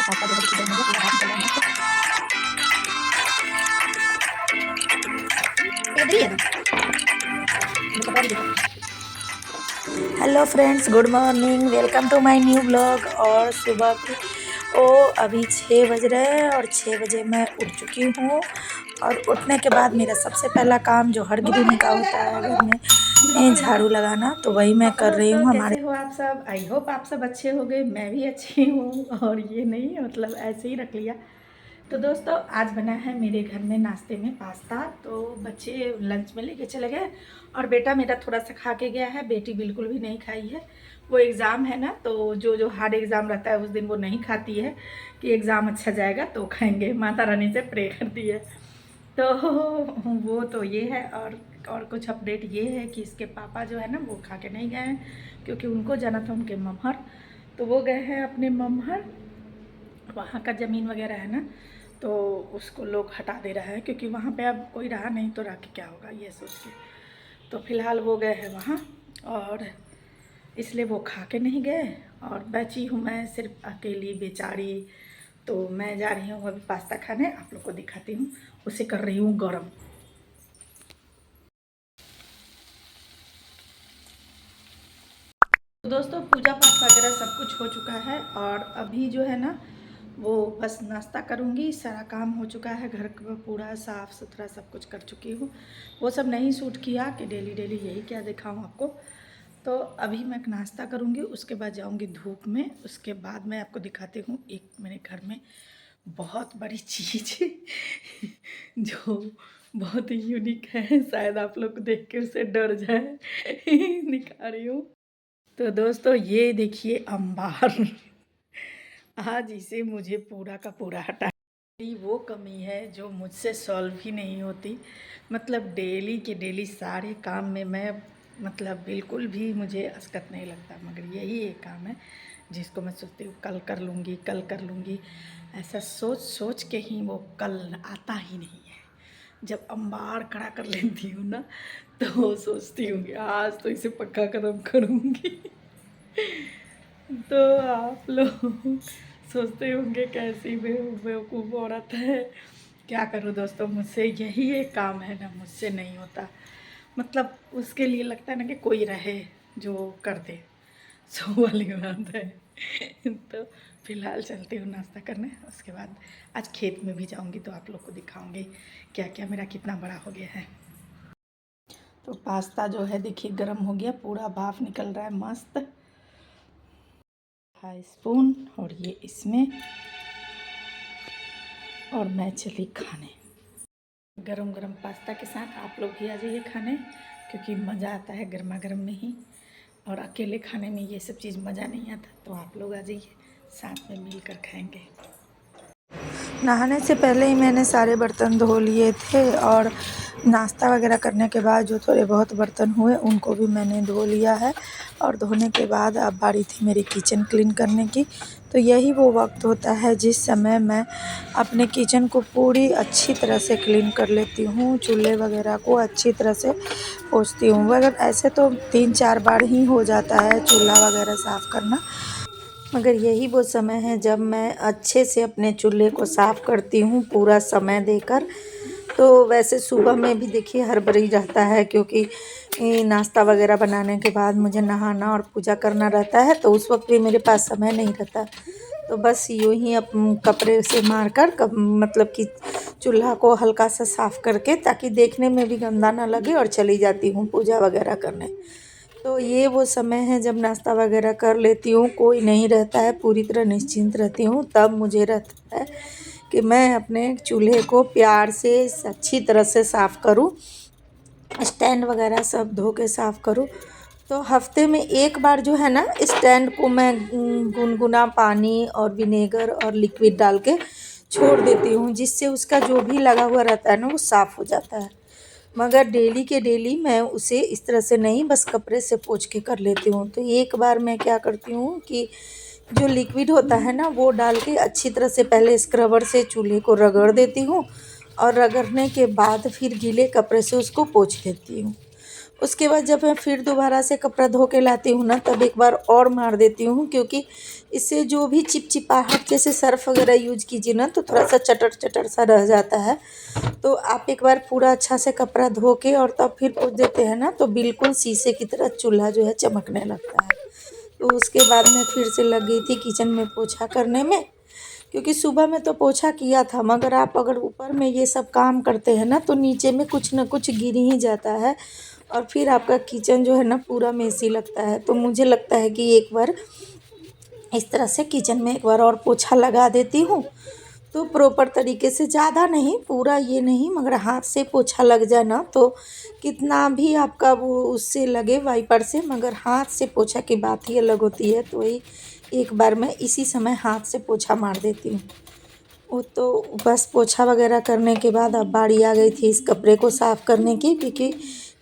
पापा जो है देखिए गर्म हो गया, पूरा भाप निकल रहा है मस्त। इधर ही है ना, मुझे कपड़ा भी देखो। Hello friends, good morning, welcome to my new blog. और सुबह के अभी 6 बज रहे हैं और 6 बजे मैं उठ चुकी हूँ। और उठने के बाद मेरा सबसे पहला काम जो हर गृहिणी का होता है घर में झाड़ू लगाना, तो वही मैं कर रही हूँ। हमारे कैसे हो आप सब? आई होप आप सब अच्छे हो गए, मैं भी अच्छी हूँ। और ये नहीं मतलब ऐसे ही रख लिया। तो दोस्तों आज बना है मेरे घर में नाश्ते में पास्ता। तो बच्चे लंच में लेके चले गए और बेटा मेरा थोड़ा सा खा के गया है, बेटी बिल्कुल भी नहीं खाई है। वो एग्ज़ाम है ना, तो जो हार्ड एग्ज़ाम रहता है उस दिन वो नहीं खाती है कि एग्ज़ाम अच्छा जाएगा तो खाएंगे, माता रानी से प्रे करती है। तो वो तो ये है। और कुछ अपडेट ये है कि इसके पापा जो है ना वो खा के नहीं गए हैं, क्योंकि उनको जाना था उनके मम्हर। तो वो गए हैं अपने मम्हर, वहाँ का ज़मीन वगैरह है ना, तो उसको लोग हटा दे रहा है, क्योंकि वहाँ पे अब कोई रहा नहीं तो रह के क्या होगा ये सोच के। तो फिलहाल वो गए हैं वहाँ, और इसलिए वो खा के नहीं गए। और बची हूँ मैं सिर्फ अकेली बेचारी। तो मैं जा रही हूँ अभी पास्ता खाने, आप लोग को दिखाती हूँ। उसे कर रही हूँ गरम। तो दोस्तों पूजा पाठ वगैरह सब कुछ हो चुका है, और अभी जो है ना वो बस नाश्ता करूँगी। सारा काम हो चुका है, घर का पूरा साफ़ सुथरा सब कुछ कर चुकी हूँ। वो सब नहीं शूट किया कि डेली डेली यही क्या दिखाऊँ आपको। तो अभी मैं नाश्ता करूँगी, उसके बाद जाऊँगी धूप में। उसके बाद मैं आपको दिखाती हूँ एक मेरे घर में बहुत बड़ी चीज़ जो बहुत ही यूनिक है, शायद आप लोग देख के उसे डर जाए। दिखा रही हूँ। तो दोस्तों ये देखिए अंबार। आज इसे मुझे पूरा का पूरा हटा। वो कमी है जो मुझसे सॉल्व ही नहीं होती। मतलब डेली के डेली सारे काम में मैं मतलब बिल्कुल भी मुझे असकत नहीं लगता, मगर यही एक काम है जिसको मैं सोचती हूँ कल कर लूँगी, कल कर लूँगी। ऐसा सोच सोच के ही वो कल आता ही नहीं है। जब अंबार खड़ा कर लेती हूँ ना, तो सोचती हूँ कि आज तो इसे पक्का कदम करूँगी। तो आप लोग सोचते होंगे कैसी बेवकूफ़ औरत है। क्या करूँ दोस्तों, मुझसे यही एक काम है ना, मुझसे नहीं होता। मतलब उसके लिए लगता है ना कि कोई रहे जो कर दे, सो वाली बात है। तो फिलहाल चलती हूँ नाश्ता करने, उसके बाद आज खेत में भी जाऊँगी तो आप लोग को दिखाऊँगी क्या क्या मेरा कितना बड़ा हो गया है। तो पास्ता जो है देखिए गर्म हो गया, पूरा भाप निकल रहा है मस्त। हाई स्पून और ये इसमें, और मैं चली खाने। गरम गरम पास्ता के साथ आप लोग भी आ जाइए खाने, क्योंकि मज़ा आता है गर्मा गर्म में ही, और अकेले खाने में ये सब चीज़ मज़ा नहीं आता। तो आप लोग आ जाइए, साथ में मिलकर खाएंगे। नहाने से पहले ही मैंने सारे बर्तन धो लिए थे, और नाश्ता वगैरह करने के बाद जो थोड़े बहुत बर्तन हुए उनको भी मैंने धो लिया है। और धोने के बाद अब बारी थी मेरी किचन क्लीन करने की। तो यही वो वक्त होता है जिस समय मैं अपने किचन को पूरी अच्छी तरह से क्लीन कर लेती हूँ, चूल्हे वगैरह को अच्छी तरह से पोंछती हूँ। मगर ऐसे तो 3-4 बार ही हो जाता है चूल्हा वगैरह साफ़ करना, मगर यही वो समय है जब मैं अच्छे से अपने चूल्हे को साफ़ करती हूँ पूरा समय देकर। तो वैसे सुबह में भी देखिए हड़बड़ी रहता है, क्योंकि नाश्ता वगैरह बनाने के बाद मुझे नहाना और पूजा करना रहता है, तो उस वक्त भी मेरे पास समय नहीं रहता। तो बस यूँ ही कपड़े से मार कर मतलब कि चूल्हा को हल्का सा साफ़ करके, ताकि देखने में भी गंदा ना लगे, और चली जाती हूँ पूजा वगैरह करने। तो ये वो समय है जब नाश्ता वगैरह कर लेती हूँ, कोई नहीं रहता है, पूरी तरह निश्चिंत रहती हूँ। तब मुझे रहता है कि मैं अपने चूल्हे को प्यार से अच्छी तरह से साफ़ करूँ, स्टैंड वगैरह सब धो के साफ़ करूँ। तो हफ्ते में एक बार जो है ना, स्टैंड को मैं गुनगुना पानी और विनेगर और लिक्विड डाल के छोड़ देती हूँ, जिससे उसका जो भी लगा हुआ रहता है ना वो साफ़ हो जाता है। मगर डेली के डेली मैं उसे इस तरह से नहीं, बस कपड़े से पोंछ के कर लेती हूँ। तो एक बार मैं क्या करती हूँ कि जो लिक्विड होता है ना वो डाल के अच्छी तरह से पहले स्क्रबर से चूल्हे को रगड़ देती हूँ, और रगड़ने के बाद फिर गीले कपड़े से उसको पोंछ देती हूँ। उसके बाद जब मैं फिर दोबारा से कपड़ा धो के लाती हूँ ना, तब एक बार और मार देती हूँ, क्योंकि इससे जो भी चिपचिपाहट, जैसे सर्फ वगैरह यूज कीजिए ना तो थोड़ा सा चटर चटर सा रह जाता है। तो आप एक बार पूरा अच्छा से कपड़ा धो के और तब फिर पोंछ देते हैं ना, तो बिल्कुल शीशे की तरह चूल्हा जो है चमकने लगता है। तो उसके बाद मैं फिर से लग गई थी किचन में पोछा करने में, क्योंकि सुबह में तो पोछा किया था, मगर आप अगर ऊपर में ये सब काम करते हैं ना तो नीचे में कुछ ना कुछ गिर ही जाता है और फिर आपका किचन जो है ना पूरा मेसी लगता है। तो मुझे लगता है कि एक बार इस तरह से किचन में एक बार और पोछा लगा देती हूँ, तो प्रॉपर तरीके से, ज़्यादा नहीं, पूरा ये नहीं, मगर हाथ से पोछा लग जाए ना तो कितना भी आपका वो उससे लगे वाइपर से, मगर हाथ से पोछा की बात ही अलग होती है। तो वही एक बार मैं इसी समय हाथ से पोछा मार देती हूँ। वो तो बस पोछा वगैरह करने के बाद अब बारी आ गई थी इस कपड़े को साफ़ करने की, क्योंकि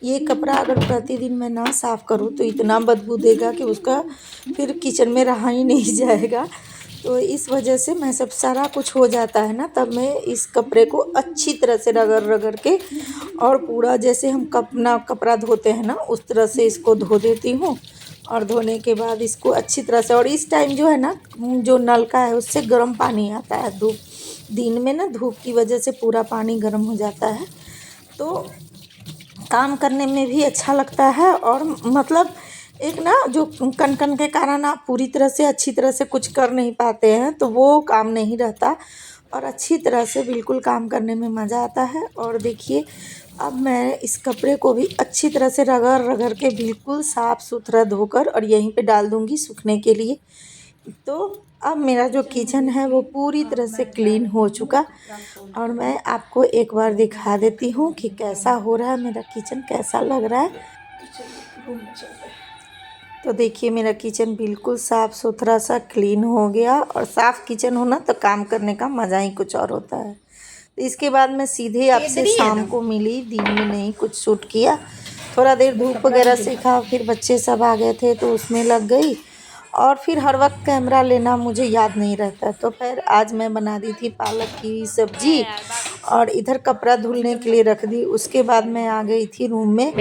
ये कपड़ा अगर प्रतिदिन मैं ना साफ़ करूँ तो इतना बदबू देगा कि उसका फिर किचन में रहा ही नहीं जाएगा। तो इस वजह से मैं सब सारा कुछ हो जाता है ना, तब मैं इस कपड़े को अच्छी तरह से रगड़ रगड़ के और पूरा जैसे हम अपना कपड़ा धोते हैं ना उस तरह से इसको धो देती हूँ। और धोने के बाद इसको अच्छी तरह से, और इस टाइम जो है ना जो नल का है उससे गर्म पानी आता है, धूप दिन में ना धूप की वजह से पूरा पानी गर्म हो जाता है, तो काम करने में भी अच्छा लगता है। और मतलब एक ना जो कन के कारण आप पूरी तरह से अच्छी तरह से कुछ कर नहीं पाते हैं, तो वो काम नहीं रहता और अच्छी तरह से बिल्कुल काम करने में मज़ा आता है। और देखिए अब मैं इस कपड़े को भी अच्छी तरह से रगड़ रगड़ के बिल्कुल साफ़ सुथरा धोकर और यहीं पे डाल दूँगी सूखने के लिए। तो अब मेरा जो किचन है वो पूरी तरह से क्लीन हो चुका, और मैं आपको एक बार दिखा देती हूँ कि कैसा हो रहा है मेरा किचन, कैसा लग रहा है। तो देखिए मेरा किचन बिल्कुल साफ़ सुथरा सा क्लीन हो गया, और साफ़ किचन होना तो काम करने का मज़ा ही कुछ और होता है। तो इसके बाद मैं सीधे आपसे शाम को मिली, दिन में नहीं कुछ शूट किया, थोड़ा देर धूप वगैरह सीखा, फिर बच्चे सब आ गए थे तो उसमें लग गई, और फिर हर वक्त कैमरा लेना मुझे याद नहीं रहता। तो फिर आज मैं बना दी थी पालक की सब्जी और इधर कपड़ा धुलने के लिए रख दी। उसके बाद मैं आ गई थी रूम में,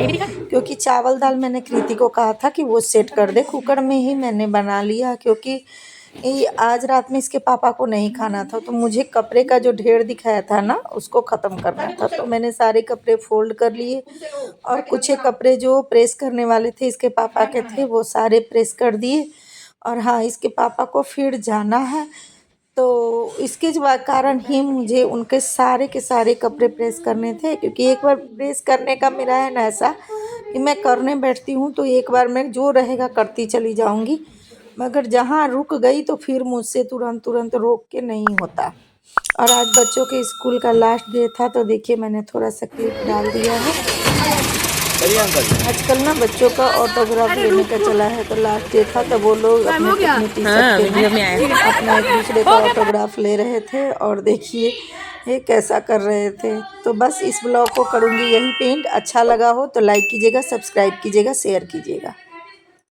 क्योंकि चावल दाल मैंने कृति को कहा था कि वो सेट कर दे, कुकर में ही मैंने बना लिया, क्योंकि आज रात में इसके पापा को नहीं खाना था। तो मुझे कपड़े का जो ढेर दिखाया था ना उसको ख़त्म करना था, तो मैंने सारे कपड़े फोल्ड कर लिए, और कुछ कपड़े जो प्रेस करने वाले थे इसके पापा के थे वो सारे प्रेस कर दिए। और हाँ, इसके पापा को फिर जाना है, तो इसके कारण ही मुझे उनके सारे के सारे कपड़े प्रेस करने थे, क्योंकि एक बार प्रेस करने का मेरा है ना ऐसा कि मैं करने बैठती हूँ तो एक बार मैं जो रहेगा करती चली जाऊँगी, मगर जहाँ रुक गई तो फिर मुझसे तुरंत रोक के नहीं होता। और आज बच्चों के स्कूल का लास्ट डे था, तो देखिए मैंने थोड़ा सा क्लिप डाल दिया है। आजकल ना बच्चों का ऑटोग्राफ लेने का चला है, तो लास्ट डे था तो वो लोग अपने टी-शर्ट पे अपना एक दूसरे का ऑटोग्राफ ले रहे थे, और देखिए ये कैसा कर रहे थे। तो बस इस ब्लॉग को करूँगी यहीं पे एंड। अच्छा लगा हो तो लाइक कीजिएगा, सब्सक्राइब कीजिएगा, शेयर कीजिएगा।